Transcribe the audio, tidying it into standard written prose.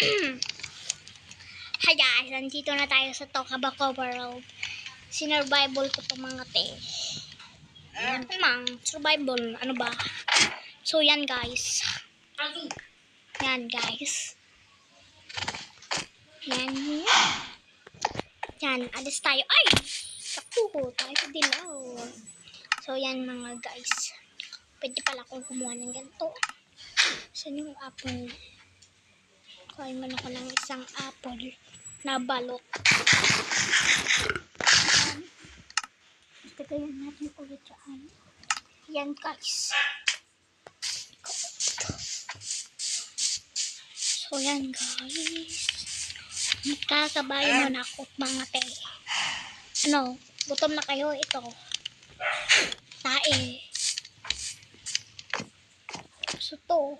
Hi guys, nandito na tayo sa Tokabako World. Sinurvival ko to mga te. Survival, ano ba? So yan guys. Yan guys. Yan, alis tayo. Ay! Nakuho tayo sa dilaw. So yan mga guys. Pwede pala akong kumuha ng ganito. Saan yung apple? Kain man ako ng isang apple na balot. Tagayan natin ulit yan. Yan guys. So yan guys. Magkakabayo muna ako mga te. Ano? Gutom na kayo ito. Tae. So to.